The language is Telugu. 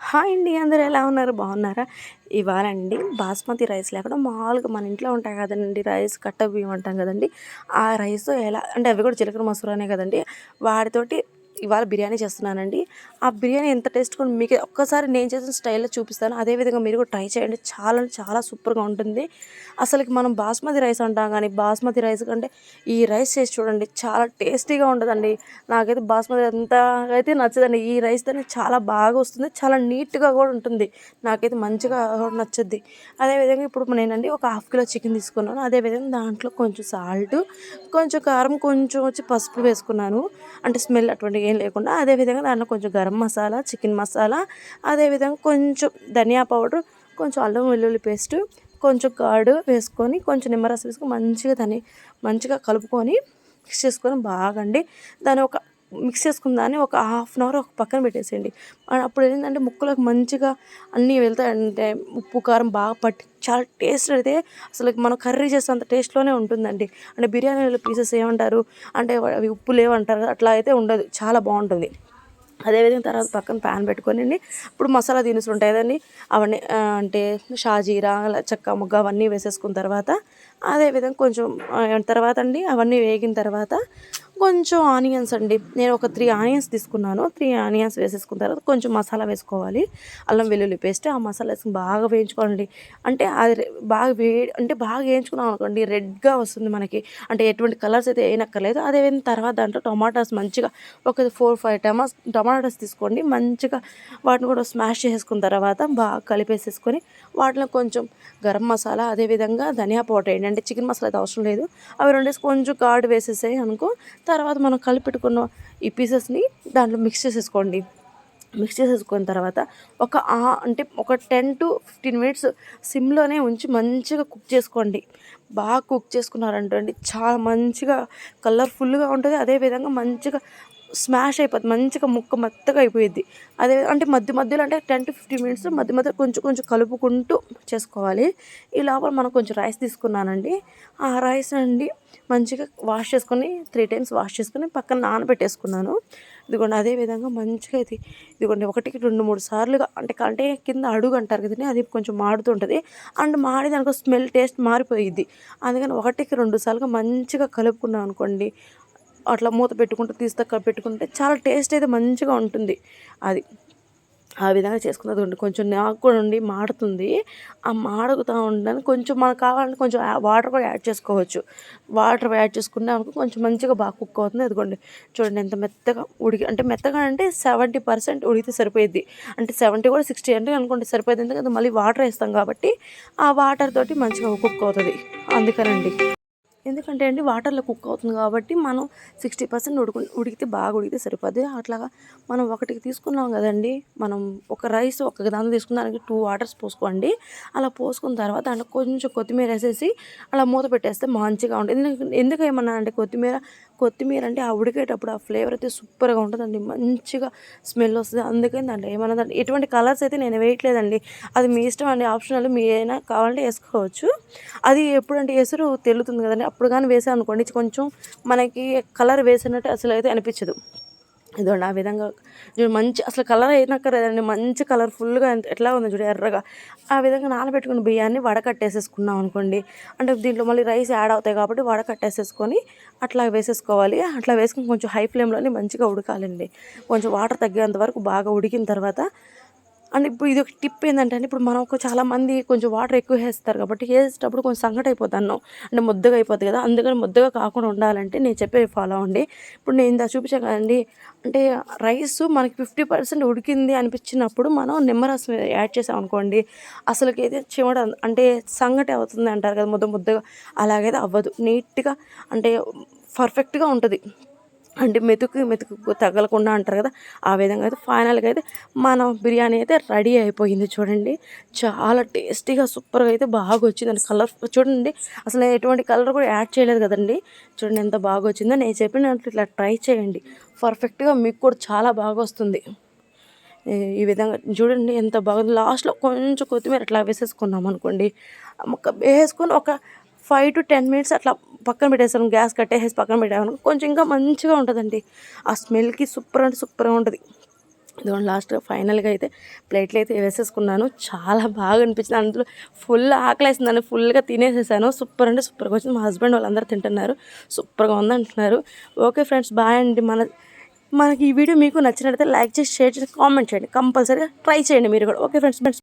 హాయ్ అండి, అందరూ ఎలా ఉన్నారు? బాగున్నారా? ఇవాళ అండి బాస్మతి రైస్ లేకుండా మామూలుగా మన ఇంట్లో ఉంటాయి కదండి, రైస్ కట్ట బియ్యం అంటాం కదండి. ఆ రైస్ ఎలా అంటే అవి కూడా జీలకర్ర మసూరానే కదండి, వాటితోటి ఇవాళ బిర్యానీ చేస్తున్నానండి. ఆ బిర్యానీ ఎంత టేస్ట్గా మీకు ఒక్కసారి నేను చేసిన స్టైల్లో చూపిస్తాను. అదేవిధంగా మీరు కూడా ట్రై చేయండి. చాలా చాలా సూపర్గా ఉంటుంది. అసలుకి మనం బాస్మతి రైస్ అంటాం కానీ బాస్మతి రైస్ కంటే ఈ రైస్ చేసి చూడండి, చాలా టేస్టీగా ఉంటుందండి. నాకైతే బాస్మతి అంతా అయితే నచ్చదండి. ఈ రైస్తో చాలా బాగా వస్తుంది, చాలా నీట్గా కూడా ఉంటుంది. నాకైతే మంచిగా కూడా నచ్చుద్ది. అదేవిధంగా ఇప్పుడు నేనండి ఒక హాఫ్ కిలో చికెన్ తీసుకున్నాను. అదేవిధంగా దాంట్లో కొంచెం సాల్ట్, కొంచెం కారం, కొంచెం వచ్చి పసుపు వేసుకున్నాను. అంటే స్మెల్ అటువంటి ఏం లేకుండా. అదేవిధంగా దాంట్లో కొంచెం గరం మసాలా, చికెన్ మసాలా, అదేవిధంగా కొంచెం ధనియా పౌడర్, కొంచెం అల్లం వెల్లుల్లి పేస్టు, కొంచెం కర్డ్ వేసుకొని, కొంచెం నిమ్మరసం వేసుకొని మంచిగా కలుపుకొని మిక్స్ చేసుకొని బాగా అండి దాన్ని మిక్స్ చేసుకున్న దాన్ని ఒక హాఫ్ అన్ అవర్ ఒక పక్కన పెట్టేసేయండి. అప్పుడు ఏంటంటే ముక్కలకు మంచిగా అన్నీ వెళ్తాయంటే ఉప్పు కారం బాగా పట్టి చాలా టేస్ట్ అయితే అసలు మనం కర్రీ చేసేంత టేస్ట్లోనే ఉంటుందండి. అంటే బిర్యానీలో పీసెస్ ఏమంటారు అంటే అవి ఉప్పు లేవంటారు కదా, అట్లా అయితే ఉండదు, చాలా బాగుంటుంది. అదేవిధంగా తర్వాత పక్కన ప్యాన్ పెట్టుకొని ఇప్పుడు మసాలా దినుసులు ఉంటాయి కదండి, అవన్నీ అంటే షాజీరా, చెక్క మొగ్గ అవన్నీ వేసేసుకున్న తర్వాత అదేవిధంగా కొంచెం తర్వాత అండి అవన్నీ వేగిన తర్వాత కొంచెం ఆనియన్స్ అండి, నేను ఒక 3 ఆనియన్స్ తీసుకున్నాను. 3 ఆనియన్స్ వేసేసుకున్న తర్వాత కొంచెం మసాలా వేసుకోవాలి, అల్లం వెల్లుల్లి పేస్ట్. ఆ మసాలా వేసుకుని బాగా వేయించుకోవాలండి. అంటే అది బాగా వేయించుకున్నాం అనుకోండి రెడ్గా వస్తుంది మనకి. అంటే ఎటువంటి కలర్స్ అయితే వేయనక్కర్లేదు. అదేవిధంగా తర్వాత దాంట్లో టొమాటోస్ మంచిగా ఒక 4-5 టమాటాస్ తీసుకోండి. మంచిగా వాటిని కూడా స్మాష్ చేసుకున్న తర్వాత బాగా కలిపేసేసుకొని వాటిలో కొంచెం గరం మసాలా, అదేవిధంగా ధనియా పౌడర్ వేయండి. అంటే చికెన్ మసాలా అయితే అవసరం లేదు. అవి రెండేసి కొంచెం ఘాటు వేసేసాయి అనుకో, తర్వాత మనం కలిపెట్టుకున్న ఈ పీసెస్ని దాంట్లో మిక్స్ చేసేసుకోండి. మిక్స్ చేసేసుకున్న తర్వాత అంటే ఒక 10-15 మినిట్స్ సిమ్లోనే ఉంచి మంచిగా కుక్ చేసుకోండి. బాగా కుక్ చేసుకున్నారంటండి చాలా మంచిగా కలర్ఫుల్గా ఉంటుంది. అదేవిధంగా మంచిగా స్మాష్ అయిపోద్ది, మంచిగా ముక్క మెత్తగా అయిపోయిద్ది. అదే అంటే మధ్యలో అంటే 10-15 మినిట్స్ మధ్య కొంచెం కొంచెం కలుపుకుంటూ చేసుకోవాలి. ఈ లోపల మనం కొంచెం రైస్ తీసుకున్నానండి. ఆ రైస్ అండి మంచిగా వాష్ చేసుకొని 3 టైమ్స్ వాష్ చేసుకొని పక్కన నానబెట్టేసుకున్నాను. ఇదిగోండి అదేవిధంగా మంచిగా ఇదిగోండి 1-2-3 సార్లుగా అంటే కింద అడుగు అంటారు కదండి, అది కొంచెం మాడుతుంటుంది. అండ్ మాడిదనుకో స్మెల్ టేస్ట్ మారిపోయిద్ది. అందుకని 1-2 సార్లుగా మంచిగా కలుపుకున్నాం అనుకోండి, అట్లా మూత పెట్టుకుంటూ పెట్టుకుంటే చాలా టేస్ట్ అయితే మంచిగా ఉంటుంది. అది ఆ విధంగా చేసుకున్నది ఉండి కొంచెం నాకు కూడా ఉండి మాడుతుంది. ఆ మాడుగుతూ ఉండడానికి కొంచెం మనకు కావాలంటే కొంచెం వాటర్ కూడా యాడ్ చేసుకోవచ్చు. వాటర్ యాడ్ చేసుకున్నా కొంచెం మంచిగా బాగా కుక్ అవుతుంది. అదిగోండి చూడండి ఎంత మెత్తగా అంటే మెత్తగా అంటే 70% ఉడికితే సరిపోయిద్ది. అంటే 70 కూడా 60 అంటే అనుకోండి సరిపోయింది. ఎందుకంటే మళ్ళీ వాటర్ వేస్తాం కాబట్టి ఆ వాటర్ తోటి మంచిగా కుక్ అవుతుంది. అందుకనండి, ఎందుకంటే అండి వాటర్లో కుక్ అవుతుంది కాబట్టి మనం 60% ఉడికితే బాగా ఉడికితే సరిపోద్ది. అట్లాగా మనం ఒకటికి తీసుకున్నాం కదండి, మనం ఒక రైస్ ఒక దాంట్లో తీసుకున్న దానికి 2 వాటర్స్ పోసుకోండి. అలా పోసుకున్న తర్వాత దాంట్లో కొంచెం కొత్తిమీర వేసేసి అలా మూత పెట్టేస్తే మంచిగా ఉంటుంది. ఎందుకు ఏమన్నా అంటే కొత్తిమీర అంటే ఆ ఉడికేటప్పుడు ఆ ఫ్లేవర్ అయితే సూపర్గా ఉంటుందండి, మంచిగా స్మెల్ వస్తుంది. అందుకని దాంట్లో ఏమన్నా ఎటువంటి కలర్స్ అయితే నేను వేయట్లేదండి, అది మీ ఇష్టం అండి, ఆప్షనల్. మీ ఏమైనా కావాలంటే వేసుకోవచ్చు. అది ఎప్పుడంటే ఎసురు తెలుతుంది కదండి, అప్పుడు కానీ వేసాం అనుకోండి కొంచెం మనకి కలర్ వేసినట్టు అసలు అయితే అనిపించదు. ఇదిగోండి ఆ విధంగా మంచి అసలు కలర్ అయినక్కర్లేదండి, మంచి కలర్ఫుల్గా ఎట్లా ఉంది చూడు ఎర్రగా. ఆ విధంగా నానబెట్టుకున్న బియ్యాన్ని వడకట్టేసేసుకున్నాం అనుకోండి, అంటే దీంట్లో మళ్ళీ రైస్ యాడ్ అవుతాయి కాబట్టి వడకట్టేసేసుకొని అట్లా వేసేసుకోవాలి. అట్లా వేసుకొని కొంచెం హై ఫ్లేమ్లోనే మంచిగా ఉడకాలండి. కొంచెం వాటర్ తగ్గేంత వరకు బాగా ఉడికిన తర్వాత అండ్ ఇప్పుడు ఇది ఒక టిప్ ఏంటంటే అండి, ఇప్పుడు మనం చాలామంది కొంచెం వాటర్ ఎక్కువ వేస్తారు కాబట్టి వేసేటప్పుడు కొంచెం సంగటి అయిపోద్ది అన్నం, అంటే ముద్దగా అయిపోద్ది కదా. అందుకని ముద్దగా కాకుండా ఉండాలంటే నేను చెప్పేది ఫాలో అవ్వండి. ఇప్పుడు నేను ఇందా చూపించాను కదండి, అంటే రైస్ మనకి 50% ఉడికింది అనిపించినప్పుడు మనం నిమ్మరసం యాడ్ చేసాం అనుకోండి, అసలుకైతే చివడ అంటే సంగటి అవుతుంది అంటారు కదా, ముద్దగా అలాగైతే అవ్వదు. నీట్గా అంటే పర్ఫెక్ట్గా ఉంటుంది. అంటే మెతుకు తగలకుండా అంటారు కదా, ఆ విధంగా అయితే ఫైనల్గా అయితే మన బిర్యానీ అయితే రెడీ అయిపోయింది. చూడండి చాలా టేస్టీగా సూపర్గా అయితే బాగా వచ్చిందండి. కలర్ చూడండి, అసలు ఎటువంటి కలర్ కూడా యాడ్ చేయలేదు కదండి. చూడండి ఎంత బాగా వచ్చిందో. నేను చెప్పినట్లు ఇట్లా ట్రై చేయండి, పర్ఫెక్ట్గా మీకు కూడా చాలా బాగా వస్తుంది. ఈ విధంగా చూడండి ఎంత బాగుంది. లాస్ట్లో కొంచెం కొత్తిమీర అట్లా వేసేసుకున్నాం అనుకోండి, వేసుకొని ఒక 5-10 మినిట్స్ అట్లా పక్కన పెట్టేస్తాను. గ్యాస్ కట్టేసి పక్కన పెట్టాను కొంచెం ఇంకా మంచిగా ఉంటుందండి. ఆ స్మెల్కి సూపర్ అంటే సూపర్గా ఉంటుంది. ఇదిగోండి లాస్ట్‌గా ఫైనల్‌గా అయితే ప్లేట్‌లో అయితే వేసేసుకున్నాను. చాలా బాగా అనిపించింది. అందులో ఫుల్ ఆకలేసిందండి. ఫుల్‌గా తినేసేసాను. సూపర్ అంటే సూపర్‌గా వచ్చింది. మా హస్బెండ్ వాళ్ళందరూ తింటున్నారు. సూపర్‌గా ఉందంటున్నారు. ఓకే ఫ్రెండ్స్, బాయ్ అండి. మనకి ఈ వీడియో మీకు నచ్చినట్లయితే లైక్ చేసి, షేర్ చేసి, కామెంట్ చేయండి. కంపల్సరీగా ట్రై చేయండి మీరు కూడా. Okay friends.